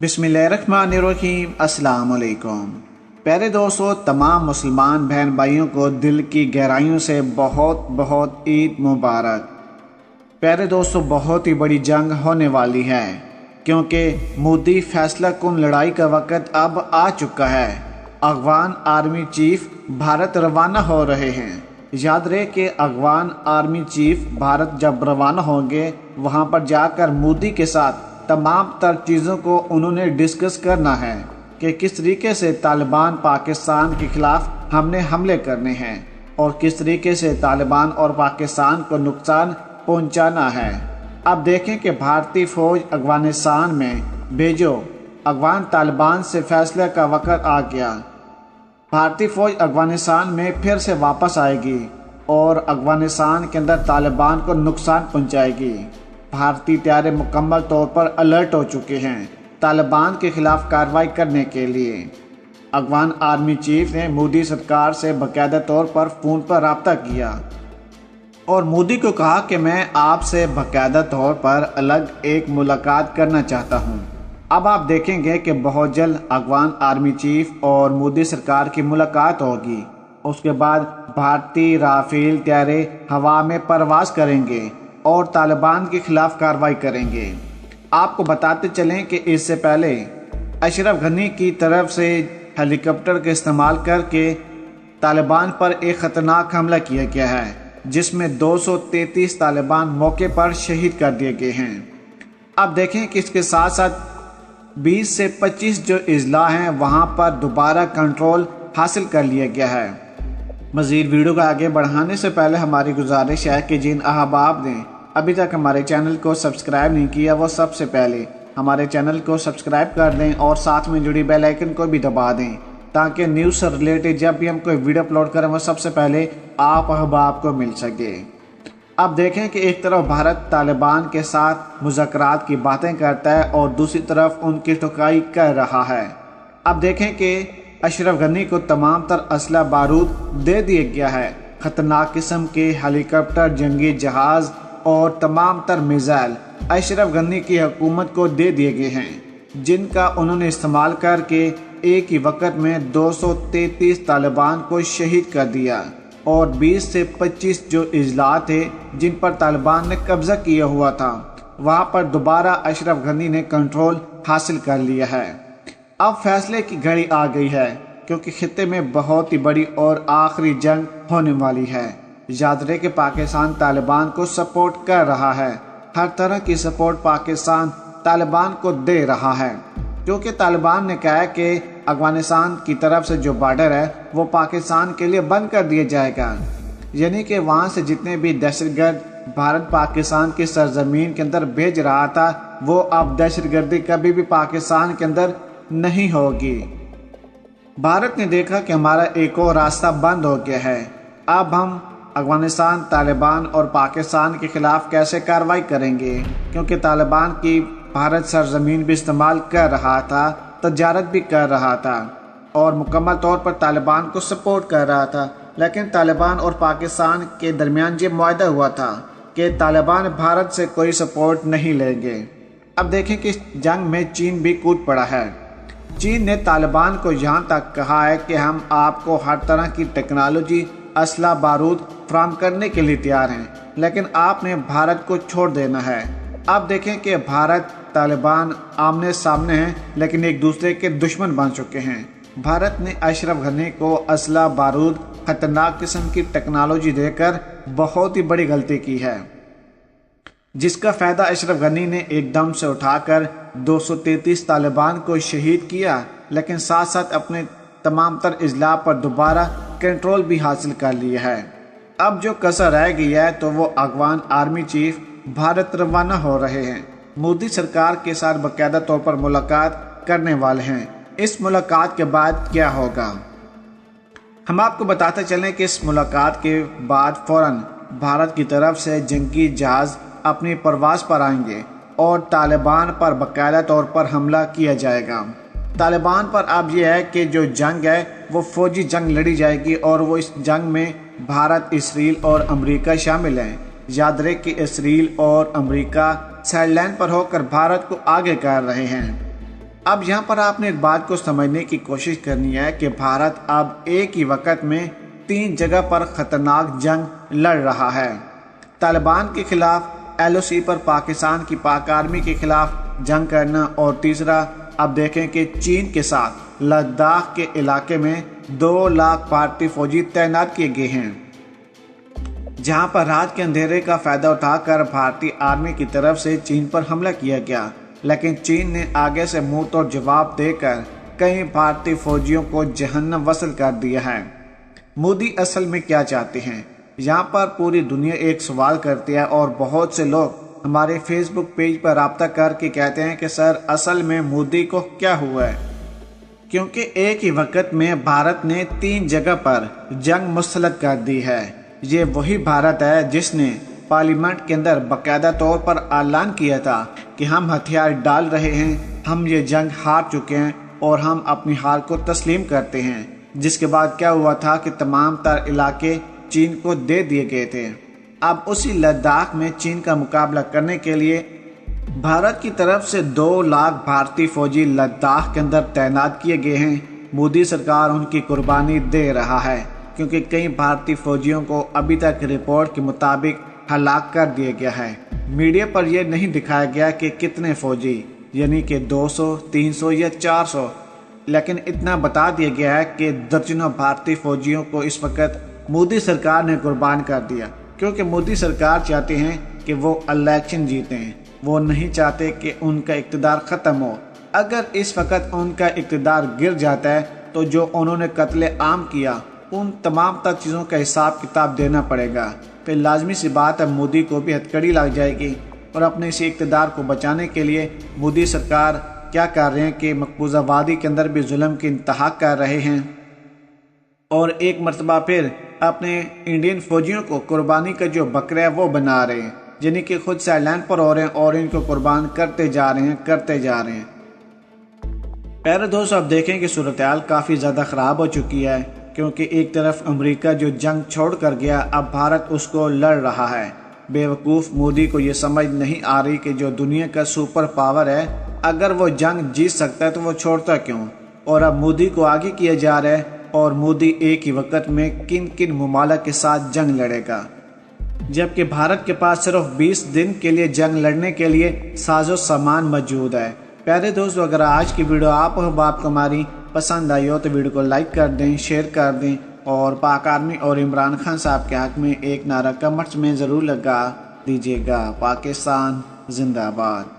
बिस्मिल्लाहिर्रहमानिर्रहीम। अस्सलाम वालेकुम। प्यारे दोस्तों, तमाम मुसलमान बहन भाइयों को दिल की गहराइयों से बहुत बहुत ईद मुबारक। प्यारे दोस्तों, बहुत ही बड़ी जंग होने वाली है क्योंकि मोदी फैसला कुन लड़ाई का वक़्त अब आ चुका है। अफगान आर्मी चीफ भारत रवाना हो रहे हैं। याद रहे कि अफगान आर्मी चीफ भारत जब रवाना होंगे, वहां पर जाकर मोदी के साथ तमाम तर चीज़ों को उन्होंने डिस्कस करना है कि किस तरीके से तालिबान पाकिस्तान के खिलाफ हमने हमले करने हैं और किस तरीके से तालिबान और पाकिस्तान को नुकसान पहुंचाना है। अब देखें कि भारतीय फ़ौज अफगानिस्तान में भेजो। अफगान तालिबान से फैसले का वक़्त आ गया। भारतीय फ़ौज अफगानिस्तान में फिर से वापस आएगी और अफगानिस्तान के अंदर तालिबान को नुकसान पहुंचाएगी। भारतीय तैयारे मुकम्मल तौर पर अलर्ट हो चुके हैं तालिबान के खिलाफ कार्रवाई करने के लिए। अफगान आर्मी चीफ ने मोदी सरकार से बाकायदा तौर पर फ़ोन पर रब्ता किया और मोदी को कहा कि मैं आपसे बाकायदा तौर पर अलग एक मुलाकात करना चाहता हूं। अब आप देखेंगे कि बहुत जल्द अफगान आर्मी चीफ और मोदी सरकार की मुलाकात होगी। उसके बाद भारतीय राफेल तैयारे हवा में परवाज करेंगे और तालिबान के खिलाफ कार्रवाई करेंगे। आपको बताते चलें कि इससे पहले अशरफ गनी की तरफ से हेलीकॉप्टर का इस्तेमाल करके तालिबान पर एक ख़तरनाक हमला किया गया है, जिसमें 233 तालिबान मौके पर शहीद कर दिए गए हैं। अब देखें कि इसके साथ साथ 20 से 25 जो अजला हैं वहां पर दोबारा कंट्रोल हासिल कर लिया गया है। मज़ीद वीडियो को आगे बढ़ाने से पहले हमारी गुजारिश है कि जिन अहबाब ने अभी तक हमारे चैनल को सब्सक्राइब नहीं किया, वो सबसे पहले हमारे चैनल को सब्सक्राइब कर दें और साथ में जुड़ी बेल आइकन को भी दबा दें, ताकि न्यूज़ से रिलेटेड जब भी हम कोई वीडियो अपलोड करें वो सबसे पहले आप अहबाब को मिल सके। अब देखें कि एक तरफ भारत तालिबान के साथ मुज़ाकरात की बातें करता है और दूसरी तरफ उनकी ठुकाई कर रहा है। अब देखें कि अशरफ गनी को तमाम तर असला बारूद दे दिया गया है। ख़तरनाक किस्म के हेलीकॉप्टर, जंगी जहाज़ और तमाम तर मिसाइल अशरफ गनी की हुकूमत को दे दिए गए हैं, जिनका उन्होंने इस्तेमाल करके एक ही वक्त में 233 तालिबान को शहीद कर दिया और 20 से 25 जो अजला थे जिन पर तालिबान ने कब्ज़ा किया हुआ था, वहाँ पर दोबारा अशरफ गनी ने कंट्रोल हासिल कर लिया है। अब फैसले की घड़ी आ गई है क्योंकि खित्ते में बहुत ही बड़ी और आखिरी जंग होने वाली है। याद रहे कि पाकिस्तान तालिबान को सपोर्ट कर रहा है। हर तरह की सपोर्ट पाकिस्तान तालिबान को दे रहा है, क्योंकि तालिबान ने कहा है कि अफगानिस्तान की तरफ से जो बॉर्डर है वो पाकिस्तान के लिए बंद कर दिया जाएगा। यानी कि वहाँ से जितने भी दहशतगर्द भारत पाकिस्तान की सरजमीन के अंदर भेज रहा था, वो अब दहशतगर्दी कभी भी पाकिस्तान के अंदर नहीं होगी। भारत ने देखा कि हमारा एक और रास्ता बंद हो गया है। अब हम अफगानिस्तान, तालिबान और पाकिस्तान के खिलाफ कैसे कार्रवाई करेंगे, क्योंकि तालिबान की भारत सरजमीन भी इस्तेमाल कर रहा था, तजारत भी कर रहा था और मुकम्मल तौर पर तालिबान को सपोर्ट कर रहा था। लेकिन तालिबान और पाकिस्तान के दरमियान ये मुआहदा हुआ था कि तालिबान भारत से कोई सपोर्ट नहीं लेंगे। अब देखें कि इस जंग में चीन भी कूद पड़ा है। चीन ने तालिबान को यहाँ तक कहा है कि हम आपको हर तरह की टेक्नोलॉजी, असला, बारूद फराहम करने के लिए तैयार हैं, लेकिन आपने भारत को छोड़ देना है। अब देखें कि भारत तालिबान आमने सामने हैं, लेकिन एक दूसरे के दुश्मन बन चुके हैं। भारत ने अशरफ गनी को असला, बारूद, खतरनाक किस्म की टेक्नोलॉजी देकर बहुत ही बड़ी गलती की है, जिसका फ़ायदा अशरफ गनी ने एकदम से उठाकर 233 तालिबान को शहीद किया, लेकिन साथ साथ अपने तमाम तर अजला पर दोबारा कंट्रोल भी हासिल कर लिया है। अब जो कसर रह गई है तो वो अफगान आर्मी चीफ भारत रवाना हो रहे हैं। मोदी सरकार के साथ बाकायदा तौर पर मुलाकात करने वाले हैं। इस मुलाकात के बाद क्या होगा, हम आपको बताते चलें कि इस मुलाकात के बाद फ़ौरन भारत की तरफ से जंगी जहाज़ अपनी परवाज़ पर आएंगे और तालिबान पर बाकायदा तौर पर हमला किया जाएगा। तालिबान पर अब यह है कि जो जंग है वो फौजी जंग लड़ी जाएगी और वो इस जंग में भारत, इसराइल और अमेरिका शामिल हैं। याद रहे कि इसराइल और अमेरिका साइडलाइन पर होकर भारत को आगे कर रहे हैं। اب یہاں پر آپ نے ایک بات کو سمجھنے کی کوشش کرنی ہے کہ بھارت اب ایک ہی وقت میں 3 جگہ پر خطرناک جنگ لڑ رہا ہے۔ طالبان کے خلاف، LOC پر پاکستان کی پاک آرمی کے خلاف جنگ کرنا، اور تیسرا اب دیکھیں کہ چین کے ساتھ لداخ کے علاقے میں 2 لاکھ بھارتی فوجی تعینات کیے گئے ہیں، جہاں پر رات کے اندھیرے کا فائدہ اٹھا کر بھارتی آرمی کی طرف سے چین پر حملہ کیا گیا، لیکن چین نے آگے سے منہ توڑ جواب دے کر کئی بھارتی فوجیوں کو جہنم وصل کر دیا ہے۔ مودی اصل میں کیا چاہتے ہیں؟ یہاں پر پوری دنیا ایک سوال کرتی ہے، اور بہت سے لوگ ہمارے فیس بک پیج پر رابطہ کر کے کہتے ہیں کہ سر اصل میں مودی کو کیا ہوا ہے؟ کیونکہ ایک ہی وقت میں بھارت نے 3 جگہ پر جنگ مسلط کر دی ہے۔ یہ وہی بھارت ہے جس نے پارلیمنٹ کے اندر باقاعدہ طور پر اعلان کیا تھا کہ ہم ہتھیار ڈال رہے ہیں، ہم یہ جنگ ہار چکے ہیں اور ہم اپنی ہار کو تسلیم کرتے ہیں، جس کے بعد کیا ہوا تھا کہ تمام تر علاقے چین کو دے دیے گئے تھے۔ اب اسی لداخ میں چین کا مقابلہ کرنے کے لیے بھارت کی طرف سے 2 لاکھ بھارتی فوجی لداخ کے اندر تعینات کیے گئے ہیں۔ مودی سرکار ان کی قربانی دے رہا ہے، کیونکہ کئی بھارتی فوجیوں کو ابھی تک رپورٹ کے مطابق ہلاک کر دیا گیا ہے۔ میڈیا پر یہ نہیں دکھایا گیا کہ کتنے فوجی، یعنی کہ 200، 300 یا 400، لیکن اتنا بتا دیا گیا ہے کہ درجنوں بھارتی فوجیوں کو اس وقت مودی سرکار نے قربان کر دیا، کیونکہ مودی سرکار چاہتے ہیں کہ وہ الیکشن جیتیں، وہ نہیں چاہتے کہ ان کا اقتدار ختم ہو۔ اگر اس وقت ان کا اقتدار گر جاتا ہے تو جو انہوں نے قتل عام کیا ان تمام تر چیزوں کا حساب کتاب دینا پڑے گا۔ پھر لازمی سی بات ہے مودی کو بھی ہتھکڑی لگ جائے گی، اور اپنے اسی اقتدار کو بچانے کے لیے مودی سرکار کیا کر رہے ہیں کہ مقبوضہ وادی کے اندر بھی ظلم کی انتہا کر رہے ہیں، اور ایک مرتبہ پھر اپنے انڈین فوجیوں کو قربانی کا جو بکرا ہے وہ بنا رہے ہیں، یعنی کہ خود سائیڈ لائن پر ہو رہے ہیں اور ان کو قربان کرتے جا رہے ہیں۔ پیارے دوستو، اب دیکھیں کہ صورتحال کافی زیادہ خراب ہو چکی ہے، کیونکہ ایک طرف امریکہ جو جنگ چھوڑ کر گیا، اب بھارت اس کو لڑ رہا ہے۔ بے وقوف مودی کو یہ سمجھ نہیں آ رہی کہ جو دنیا کا سپر پاور ہے، اگر وہ جنگ جیت سکتا ہے تو وہ چھوڑتا کیوں؟ اور اب مودی کو آگے کیا جا رہا ہے، اور مودی ایک ہی وقت میں کن کن ممالک کے ساتھ جنگ لڑے گا، جبکہ بھارت کے پاس صرف 20 دن کے لیے جنگ لڑنے کے لیے ساز و سامان موجود ہے۔ پیارے دوستو، اگر آج کی ویڈیو آپ کو ہماری پسند آئی ہو تو ویڈیو کو لائک کر دیں، شیئر کر دیں، اور پاک آرمی اور عمران خان صاحب کے حق میں ایک نعرہ کمنٹس میں ضرور لگا دیجیے گا۔ پاکستان زندہ باد۔